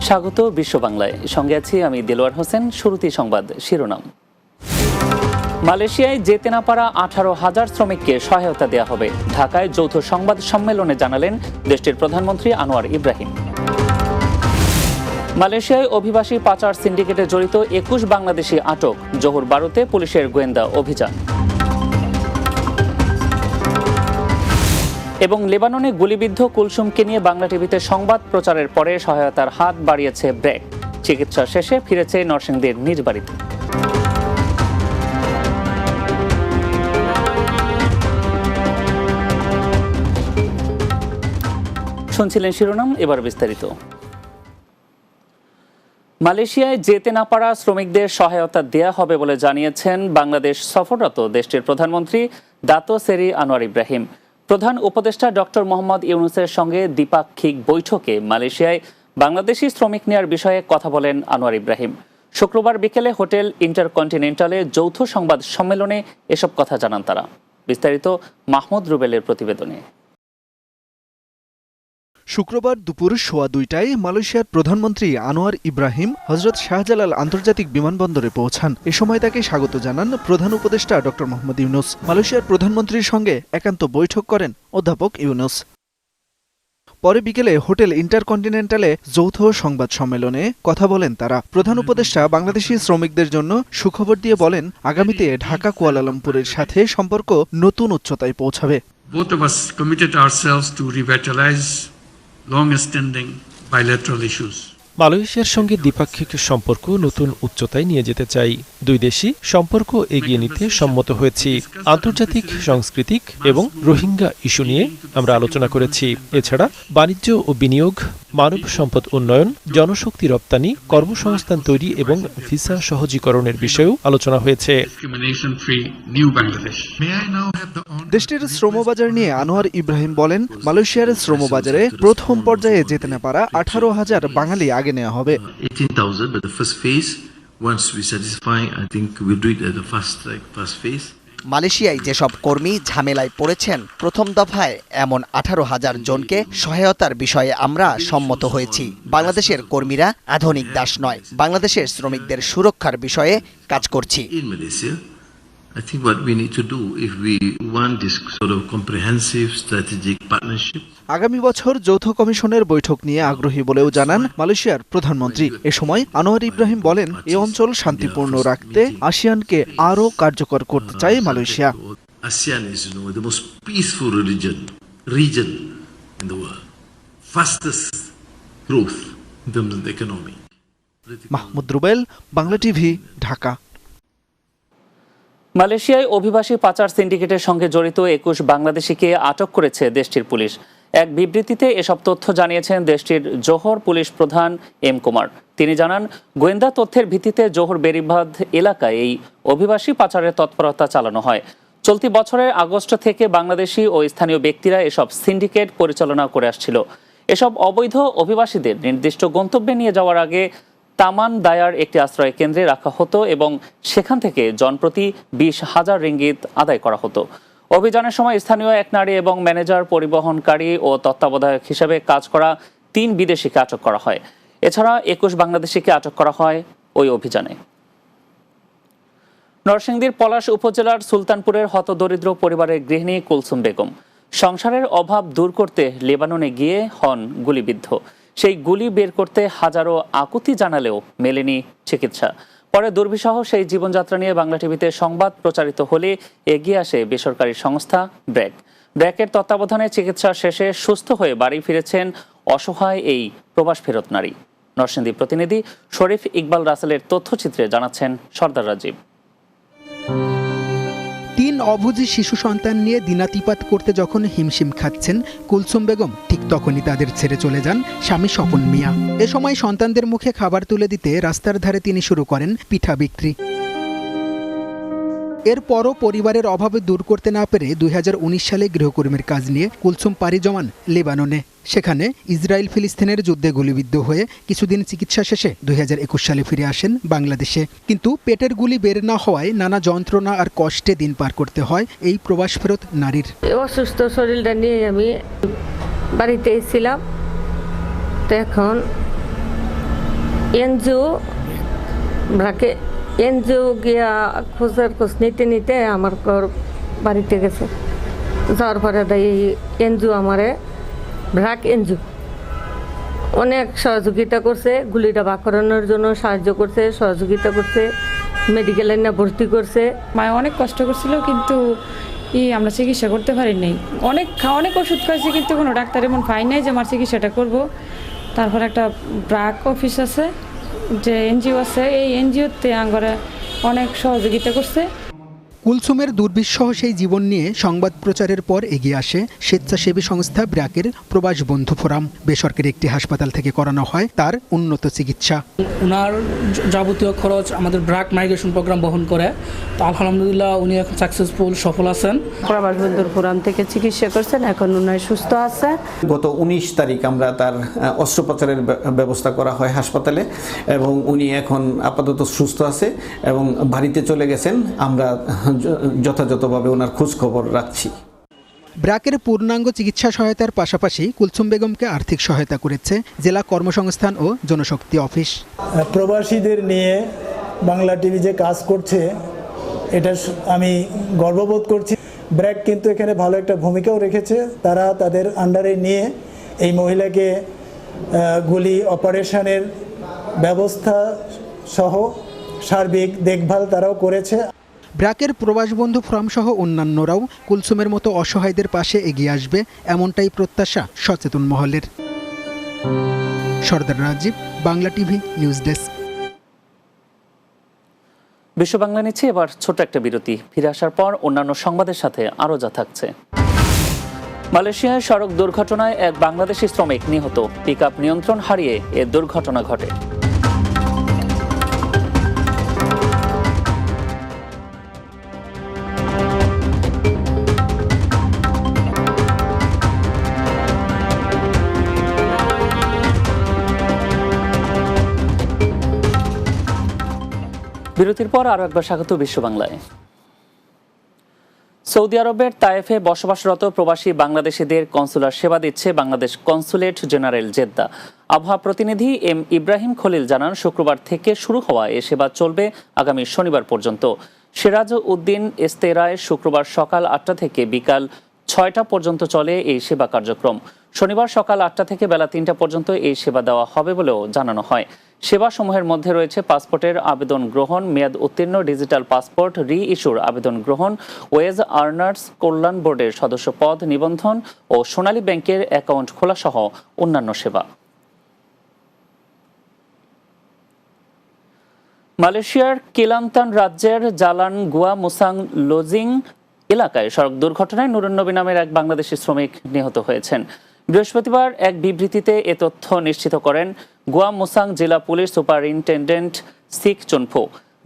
স্বাগত বিশ্ব বাংলায়, সঙ্গে আছি আমি দেলোয়ার হোসেন। শুরুতেই সংবাদ শিরোনাম। মালয়েশিয়ায় যেতে না পারা 18,000 শ্রমিককে সহায়তা দেওয়া হবে, ঢাকায় যৌথ সংবাদ সম্মেলনে জানালেন দেশটির প্রধানমন্ত্রী আনোয়ার ইব্রাহিম। মালয়েশিয়ায় অভিবাসী পাচার সিন্ডিকেটে জড়িত 21 বাংলাদেশি আটক, জোহর বারোতে পুলিশের গোয়েন্দা অভিযান। এবং লেবাননে গুলিবিদ্ধ কুলসুমকে নিয়ে বাংলা টিভিতে সংবাদ প্রচারের পরে সহায়তার হাত বাড়িয়েছে ব্র্যাক। চিকিৎসা শেষে ফিরেছে নরসিংদীর নিজ বাড়িতে। শুনছিলেন শিরোনাম, এবার বিস্তারিত। মালয়েশিয়ায় যেতে না পারা শ্রমিকদের সহায়তা দেয়া হবে বলে জানিয়েছেন বাংলাদেশ সফররত দেশটির প্রধানমন্ত্রী দাতো সেরি আনোয়ার ইব্রাহিম। প্রধান উপদেষ্টা ডক্টর মোহাম্মদ ইউনূসের সঙ্গে দ্বিপাক্ষিক বৈঠকে মালয়েশিয়ায় বাংলাদেশি শ্রমিক নেওয়ার বিষয়ে কথা বলেন আনোয়ার ইব্রাহিম। শুক্রবার বিকেলে হোটেল ইন্টারকন্টিনেন্টালে যৌথ সংবাদ সম্মেলনে এসব কথা জানান তারা। বিস্তারিত মাহমুদ রুবেলের প্রতিবেদনে। শুক্রবার দুপুর 2:15টায় মালয়েশিয়ার প্রধানমন্ত্রী আনোয়ার ইব্রাহিম হজরত শাহজালাল আন্তর্জাতিক বিমানবন্দরে পৌঁছান। এ সময় তাকে স্বাগত জানান প্রধান উপদেষ্টা ডক্টর মোহাম্মদ ইউনূস। মালয়েশিয়ার প্রধানমন্ত্রীর সঙ্গে একান্ত বৈঠক করেন অধ্যাপক ইউনূস। পরে বিকেলে হোটেল ইন্টারকন্টিনেন্টালে যৌথ সংবাদ সম্মেলনে কথা বলেন তারা। প্রধান উপদেষ্টা বাংলাদেশি শ্রমিকদের জন্য সুখবর দিয়ে বলেন, আগামীতে ঢাকা কুয়ালালামপুরের সাথে সম্পর্ক নতুন উচ্চতায় পৌঁছাবে। Both of us committed ourselves to revitalize long-standing bilateral issues. মালয়েশিয়ার সঙ্গে দ্বিপাক্ষিক সম্পর্ক নতুন উচ্চতায় নিয়ে যেতে চাই। দুই দেশই সম্পর্ক এগিয়ে নিতে সম্মত হয়েছি। আন্তর্জাতিক সাংস্কৃতিক এবং রোহিঙ্গা ইস্যু নিয়ে আমরা আলোচনা করেছি। এছাড়া বাণিজ্য ও বিনিয়োগ, মানব সম্পদ উন্নয়ন, জনশক্তি রপ্তানি, কর্মসংস্থান তৈরি এবং ভিসা সহজীকরণের বিষয়েও আলোচনা হয়েছে। দেশটির শ্রমবাজার নিয়ে আনোয়ার ইব্রাহিম বলেন, মালয়েশিয়ার শ্রমবাজারে প্রথম পর্যায়ে যেতে না পারা 18,000 বাঙালি আগে নেওয়া হবে। 18,000, but the first phase, once we satisfy, I think we'll do it at the first phase. মালয়েশিয়ায় যেসব কর্মী ঝামেলায় পড়েছেন, প্রথম দফায় এমন 18,000 জনকে সহায়তার বিষয়ে আমরা সম্মত হয়েছি। বাংলাদেশের কর্মীরা আধুনিক দাস নয়, বাংলাদেশের শ্রমিকদের সুরক্ষার বিষয়ে কাজ করছি। In Malaysia, I think what we need to do if we want this sort of comprehensive strategic partnership. আগামী বছর যৌথ কমিশনের বৈঠক নিয়ে আগ্রহী বলেও জানান মালয়েশিয়ার প্রধানমন্ত্রী। এ সময় আনোয়ার ইব্রাহিম বলেন, এই অঞ্চল শান্তিপূর্ণ রাখতে আসিয়ানকে আরও কার্যকর করতে চায় Malaysia. ASEAN is, the most peaceful region in the world. Fastest growth in terms of the economy. Mahmud Rubel, Bangla TV, Dhaka. মালয়েশিয়ায় অভিবাসী পাচার সিন্ডিকেটের সঙ্গে জড়িত 21 বাংলাদেশিকে আটক করেছে দেশটির পুলিশ। এক বিবৃতিতে এসব তথ্য জানিয়েছেন দেশটির জোহর পুলিশ প্রধান এম কুমার। তিনি জানান, গোয়েন্দা তথ্যের ভিত্তিতে জোহর বেরিবাঁধ এলাকায় এই অভিবাসী পাচারের তৎপরতা চালানো হয়। চলতি বছরের আগস্ট থেকে বাংলাদেশি ও স্থানীয় ব্যক্তিরা এসব সিন্ডিকেট পরিচালনা করে আসছিল। এসব অবৈধ অভিবাসীদের নির্দিষ্ট গন্তব্যে নিয়ে যাওয়ার আগে তামান দায়ার একটি আশ্রয় কেন্দ্রে রাখা হতো এবং সেখান থেকে জনপ্রতি 20,000 রিঙ্গিত আদায় করা হতো। অভিযানের সময় স্থানীয় এক নারী এবং ম্যানেজার, পরিবহনকারী ও তত্ত্বাবধায়ক হিসেবে কাজ করা 3 বিদেশিকে আটক করা হয়। এছাড়া 21 বাংলাদেশিকে আটক করা হয় ওই অভিযানে। নরসিংদীর পলাশ উপজেলার সুলতানপুরের হতদরিদ্র পরিবারের গৃহিণী কুলসুম বেগম সংসারের অভাব দূর করতে লেবাননে গিয়ে হন গুলিবিদ্ধ। সেই গুলি বের করতে হাজারো আকুতি জানালেও মেলেনি চিকিৎসা। পরে দুর্বিষহ সেই জীবনযাত্রা নিয়ে বাংলা টিভিতে সংবাদ প্রচারিত হলে এগিয়ে আসে বেসরকারি সংস্থা ব্র্যাক। ব্র্যাকের তত্ত্বাবধানে চিকিৎসা শেষে সুস্থ হয়ে বাড়ি ফিরেছেন অসহায় এই প্রবাস ফেরত নারী। নরসিংদী প্রতিনিধি শরীফ ইকবাল রাসেলের তথ্যচিত্রে জানাচ্ছেন সর্দার রাজীব। 3 অবুঝি শিশু সন্তান নিয়ে দিনাতিপাত করতে যখন হিমশিম খাচ্ছেন কুলসুম বেগম, ঠিক তখনই তাদের ছেড়ে চলে যান স্বামী স্বপন মিয়া। এ সময় সন্তানদের মুখে খাবার তুলে দিতে রাস্তার ধারে তিনি শুরু করেন পিঠা বিক্রি। এরপরও পরিবারের অভাবে দূর করতে না পেরে 2019 সালে গৃহকর্মীর কাজ নিয়ে কুলসুম পাড়ি জমান লেবাননে। সেখানে ইসরায়েল ফিলিস্তিনের যুদ্ধে গুলিবিদ্ধ হয়ে কিছুদিন চিকিৎসা শেষে 2021 সালে ফিরে আসেন বাংলাদেশে। কিন্তু পেটের গুলি বের না হওয়ায় নানা যন্ত্রণা আর কষ্টে দিন পার করতে হয় এই প্রবাস ফেরত নারীর। অসুস্থ শরীরটা নিয়ে আমি বাড়িতে ছিলাম, তো এখন এনজিও ব্রাকে এনজিও গিয়া খোঁজ নিতে নিতে আমার ঘর বাড়িতে গেছে, যাওয়ার পরে এই এনজিও আমারে ব্রাক এনজিও অনেক সহযোগিতা করছে, গুলিটা বাক করানোর জন্য সাহায্য করছে, সহযোগিতা করছে, মেডিকেলে না ভর্তি করছে। মায় অনেক কষ্ট করছিল, কিন্তু আমরা চিকিৎসা করতে পারি নাই। অনেক ওষুধ খাইছি, কিন্তু কোনো ডাক্তার এমন পাই নাই যে আমার চিকিৎসাটা করব। তারপর একটা ব্রাক অফিস আছে, যে এনজিও আছে, এই এনজিওতে আঙ্গরে অনেক সহযোগিতা করছে। কুলসুমের দুর্বিষহ সেই জীবন নিয়ে সংবাদ প্রচারের পর এগিয়ে আসে স্বেচ্ছাসেবী সংস্থা ব্র্যাকের প্রবাস বন্ধু ফোরাম। বেসরকারি একটি হাসপাতাল থেকে করানো হয় তার উন্নত চিকিৎসা। ওনার যাবতীয় খরচ আমাদের ব্র্যাক মাইগ্রেশন প্রোগ্রাম বহন করে। তো আলহামদুলিল্লাহ উনি এখন সাকসেসফুল, সফল আছেন। প্রবাস বন্ধুর ফোরাম থেকে চিকিৎসা করছেন, এখন উনি সুস্থ আছে। গত 19 তারিখ আমরা তার অস্ত্রোপচারের ব্যবস্থা করা হয় হাসপাতালে, এবং উনি এখন আপাতত সুস্থ আছে এবং বাড়িতে চলে গেছেন। আমরা যথাযথভাবে ওনার খোঁজ খবর রাখছি। ব্র্যাকের পূর্ণাঙ্গ চিকিৎসা সহায়তার পাশাপাশি কুলসুম বেগমকে আর্থিক সহায়তা করেছে জেলা কর্মসংস্থান ও জনশক্তি অফিস। প্রবাসীদের নিয়ে বাংলা টিভি যে কাজ করছে, এটা আমি গর্ববোধ করছি। ব্র্যাক কিন্তু এখানে ভালো একটা ভূমিকাও রেখেছে। তারা তাদের আন্ডারে নিয়ে এই মহিলাকে গুলি অপারেশনের ব্যবস্থা সহ সার্বিক দেখভাল তারাও করেছে। ব্র্যাকের প্রবাস বন্ধু ফোরাম সহ অন্যান্যরাও কুলসুমের মতো অসহায়দের পাশে এগিয়ে আসবে, এমনটাই প্রত্যাশা সচেতন মহলের। Sardar Rajiv, Bangla TV news desk. বিশ্ব বাংলা নিচ্ছে এবার ছোট একটা বিরতি। ফিরে আসার পর অন্যান্য সংবাদের সাথে আরও যা থাকছে। মালয়েশিয়ায় সড়ক দুর্ঘটনায় এক বাংলাদেশি শ্রমিক নিহত। পিকআপ নিয়ন্ত্রণ হারিয়ে এ দুর্ঘটনা ঘটে। বিরতির পর আরও একবার স্বাগত বিশ্ব বাংলায়। সৌদি আরবের তায়েফে বসবাসরত প্রবাসী বাংলাদেশিদের কনসুলার সেবা দিচ্ছে বাংলাদেশ কনসুলেট জেনারেল জেদ্দা। আবহাওয়া প্রতিনিধি এম ইব্রাহিম খলিল জানান, শুক্রবার থেকে শুরু হওয়া এ সেবা চলবে আগামী শনিবার পর্যন্ত। সিরাজ উদ্দিন ইস্তেরায় শুক্রবার সকাল 8টা থেকে বিকাল 6টা পর্যন্ত চলে এই সেবা কার্যক্রম। শনিবার সকাল 8টা থেকে বেলা 3টা পর্যন্ত এই সেবা দেওয়া হবে বলেও জানানো হয়। সেবাসমূহের মধ্যে রয়েছে পাসপোর্টের আবেদন গ্রহণ, মেয়াদ উত্তীর্ণ ডিজিটাল পাসপোর্ট রি ইস্যুর আবেদন গ্রহণ, ওয়েজ আর্নার্স কল্যাণ বোর্ডের সদস্য পদ নিবন্ধন ও সোনালী ব্যাংকের অ্যাকাউন্ট খোলা সহ অন্যান্য সেবা। মালয়েশিয়ার কেলান্তান রাজ্যের জালান গুয়া মুসাং লোজিং এলাকায় সড়ক দুর্ঘটনায় নুরুন নবী নামের এক বাংলাদেশি শ্রমিক নিহত হয়েছেন। বৃহস্পতিবার এক বিবৃতিতে এ তথ্য নিশ্চিত করেন গুয়া মুসাং জেলা পুলিশ সুপারিনটেন্ডেন্ট সিক চুনফো।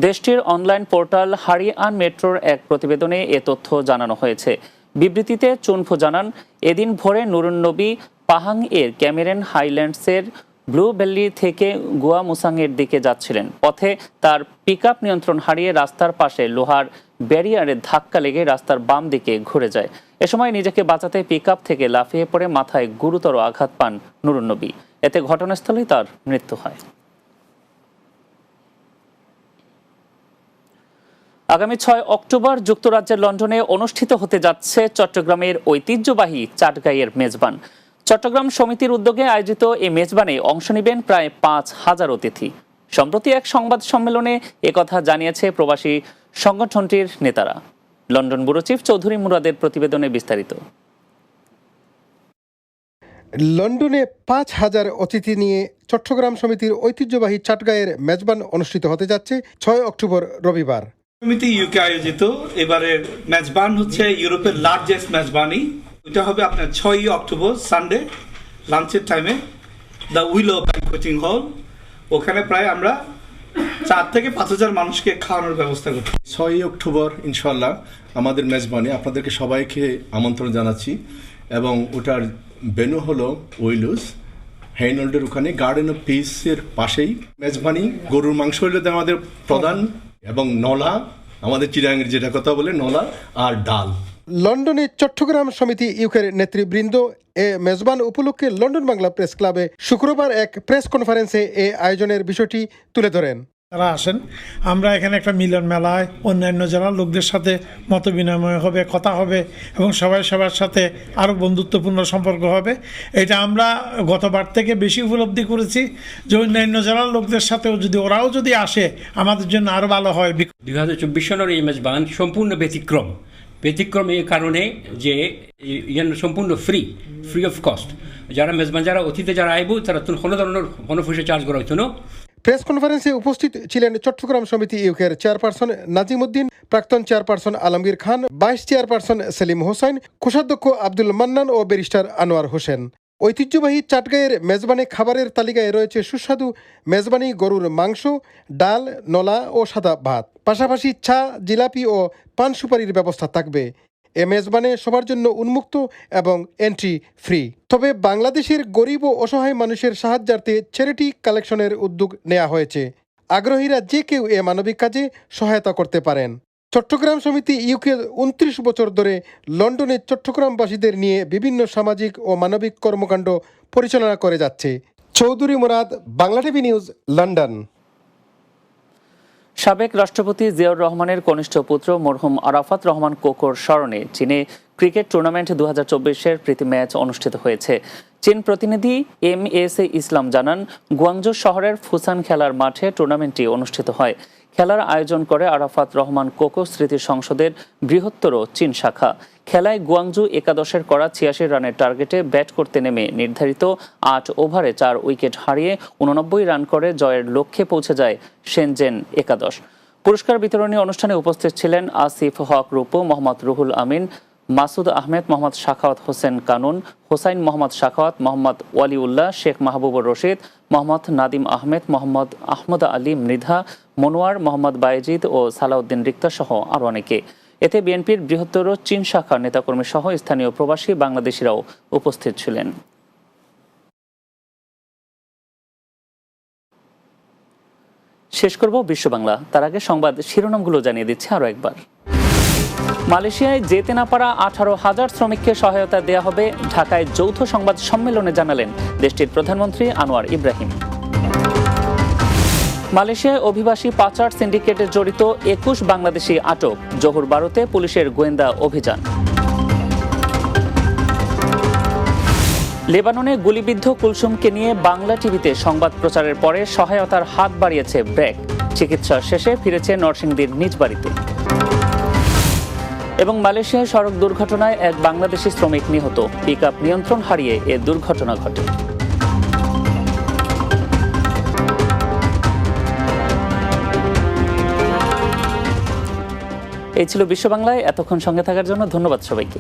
দেশটির অনলাইন পোর্টাল হারিয়ান মেট্রোর এক প্রতিবেদনে এ তথ্য জানানো হয়েছে। বিবৃতিতে চুনফো জানান, এদিন ভোরে নুরুন নবী পাহাং এর ক্যামেরন হাইল্যান্ডসের ব্লু ভ্যালি থেকে গুয়া মুসাংয়ের দিকে যাচ্ছিলেন। পথে তার পিকআপ নিয়ন্ত্রণ হারিয়ে রাস্তার পাশে লোহার ব্যারিয়ারে ধাক্কা লেগে রাস্তার বাম দিকে ঘুরে যায়। এ সময় নিজেকে বাঁচাতে পিকআপ থেকে লাফিয়ে পড়ে মাথায় গুরুতর আঘাত পান নুরুন নবী। এতে ঘটনাস্থলেই তার মৃত্যু হয়। আগামী 6 অক্টোবর যুক্তরাজ্যের লন্ডনে অনুষ্ঠিত হতে যাচ্ছে চট্টগ্রামের ঐতিহ্যবাহী চাটগাঁইয়ের মেজবান। চট্টগ্রাম সমিতির উদ্যোগে আয়োজিত এই মেজবানে অংশ নেবেন প্রায় 5,000 অতিথি। সম্প্রতি এক সংবাদ সম্মেলনে একথা জানিয়েছে প্রবাসী সংগঠনটির নেতারা। লন্ডন ব্যুরো চিফ চৌধুরী মুরাদের প্রতিবেদনে বিস্তারিত। লন্ডনে 5,000 অতিথি নিয়ে চট্টগ্রাম সমিতির ঐতিহ্যবাহী চাটগাঁইয়ের মেজবান অনুষ্ঠিত হতে যাচ্ছে 6 অক্টোবর রবিবার। সমিতি ইউকে আয়োজিত এবারের মেজবান হচ্ছে ইউরোপের লার্জেস্ট মেজবানি। এটা হবে আপনার 6 অক্টোবর সানডে লাঞ্চের টাইমে দ্য উইলো ব্যাংকোয়েটিং হল। ওখানে প্রায় আমরা 4 থেকে 5,000 মানুষকে খাওয়ানোর ব্যবস্থা করছি। 6 অক্টোবর ইনশাল্লাহ আমাদের মেজবানি, আপনাদেরকে সবাইকে আমন্ত্রণ জানাচ্ছি। এবং ওটার ভেন্যু হলো উইলুস হেইনল্ডের ওখানে গার্ডেন অফ পিসের পাশেই। মেজবানি গরুর মাংস হইলে আমাদের প্রধান, এবং নলা, আমাদের চিরাঙ্গের যেটা কথা বলে নলা আর ডাল। লন্ডনে চট্টগ্রাম সমিতি ইউকের নেতৃবৃন্দ এ মেজবান উপলক্ষে লন্ডন বাংলা প্রেস ক্লাবে শুক্রবার এক প্রেস কনফারেন্সে এ আয়োজনের বিষয়টি তুলে ধরেন। তারা আসেন, আমরা এখানে একটা মিলন মেলায় অন্যান্য জেলার লোকদের সাথে মত বিনিময় হবে, কথা হবে এবং সবাই সবার সাথে আরও বন্ধুত্বপূর্ণ সম্পর্ক হবে। এটা আমরা গতবার থেকে বেশি উপলব্ধি করেছি যে অন্যান্য জেলার লোকদের সাথেও যদি ওরাও যদি আসে আমাদের জন্য আরও ভালো হয়। 2024 সনের এই মেজবান সম্পূর্ণ ব্যতিক্রম এই কারণে যে সম্পূর্ণ ফ্রি অফ কস্ট। যারা মেজবান যারা অতীতে যারা আইব তারা কোনো ধরনের কোনো পয়সা চার্জ করা হইতো না। প্রেস কনফারেন্সে উপস্থিত ছিলেন চট্টগ্রাম সমিতি ইউকের চেয়ারপারসন নাজিমউদ্দিন, প্রাক্তন চেয়ারপারসন আলমগীর খান, ভাইস চেয়ারপারসন সেলিম হোসেন, কোষাধ্যক্ষ আব্দুল মান্নান ও ব্যারিস্টার আনোয়ার হোসেন। ঐতিহ্যবাহী চাটগাঁয়ের মেজবানি খাবারের তালিকায় রয়েছে সুস্বাদু মেজবানি গরুর মাংস, ডাল, নলা ও সাদা ভাত, পাশাপাশি চা, জিলাপি ও পান সুপারির ব্যবস্থা থাকবে। এ মেজবানে সবার জন্য উন্মুক্ত এবং এন্ট্রি ফ্রি। তবে বাংলাদেশের গরিব ও অসহায় মানুষের সাহায্যার্থে চ্যারিটি কালেকশনের উদ্যোগ নেওয়া হয়েছে। আগ্রহীরা যে কেউ এ মানবিক কাজে সহায়তা করতে পারেন। চট্টগ্রাম সমিতি ইউকে 29 বছর ধরে লন্ডনে চট্টগ্রামবাসীদের নিয়ে বিভিন্ন সামাজিক ও মানবিক কর্মকাণ্ড পরিচালনা করে যাচ্ছে। Chowdhury Murad, Bangla TV news, London. সাবেক রাষ্ট্রপতি জিয়াউর রহমানের কনিষ্ঠ পুত্র মরহুম আরাফাত রহমান কোকোর স্মরণে চীনে ক্রিকেট টুর্নামেন্ট 2024-এর প্রীতি ম্যাচ অনুষ্ঠিত হয়েছে। চীন প্রতিনিধি MSA ইসলাম জানান, গুয়াংজু শহরের ফুসান খেলার মাঠে টুর্নামেন্টটি অনুষ্ঠিত হয়। খেলার আয়োজন করে আরাফাত রহমান কোকো স্মৃতি সংসদের বৃহত্তর চীন শাখা। খেলায় গুয়াংজু একাদশের করা 86 রানের টার্গেটে ব্যাট করতে নেমে নির্ধারিত 8 ওভারে 4 উইকেট হারিয়ে 89 রান করে জয়ের লক্ষ্যে পৌঁছে যায় শেনজেন একাদশ। পুরস্কার বিতরণী অনুষ্ঠানে উপস্থিত ছিলেন আসিফ হক রূপু, মোহাম্মদ রুহুল আমিন, মাসুদ আহমেদ, মোহাম্মদ শাখাওয়াত হোসেন কানুন, হোসাইন মোহাম্মদ শাখাওয়াত, মোহাম্মদ ওয়ালিউল্লাহ, শেখ মাহবুবুর রশিদ, মোহাম্মদ নাদিম আহমেদ, মোহাম্মদ আহমদ আলী মৃধা, মনোয়ার, মোহাম্মদ বাইজিদ ও সালাউদ্দিন রিক্তা সহ আরও অনেকে। এতে বিএনপির বৃহত্তর চীন শাখার নেতাকর্মী সহ স্থানীয় প্রবাসী বাংলাদেশিরাও উপস্থিত ছিলেন। শেষ করব বিশ্ব বাংলা, তার আগে সংবাদ শিরোনামগুলো জানিয়ে দিচ্ছে আরও একবার। মালয়েশিয়ায় যেতে না পারা 18,000 শ্রমিককে সহায়তা দেয়া হবে, ঢাকায় যৌথ সংবাদ সম্মেলনে জানালেন দেশটির প্রধানমন্ত্রী আনোয়ার ইব্রাহিম। মালয়েশিয়ায় অভিবাসী পাচার সিন্ডিকেটে জড়িত 21 বাংলাদেশি আটক, জহুর বারোতে পুলিশের গোয়েন্দা অভিযান। লেবাননে গুলিবিদ্ধ কুলসুমকে নিয়ে বাংলা টিভিতে সংবাদ প্রচারের পরে সহায়তার হাত বাড়িয়েছে ব্র্যাক, চিকিৎসা শেষে ফিরেছে নরসিংদীর নিজ বাড়িতে। এবং মালয়েশিয়ায় সড়ক দুর্ঘটনায় এক বাংলাদেশি শ্রমিক নিহত, পিকআপ নিয়ন্ত্রণ হারিয়ে এ দুর্ঘটনা ঘটে। এই ছিল বিশ্ব বাংলায়। এতক্ষণ সঙ্গে থাকার জন্য ধন্যবাদ সবাইকে।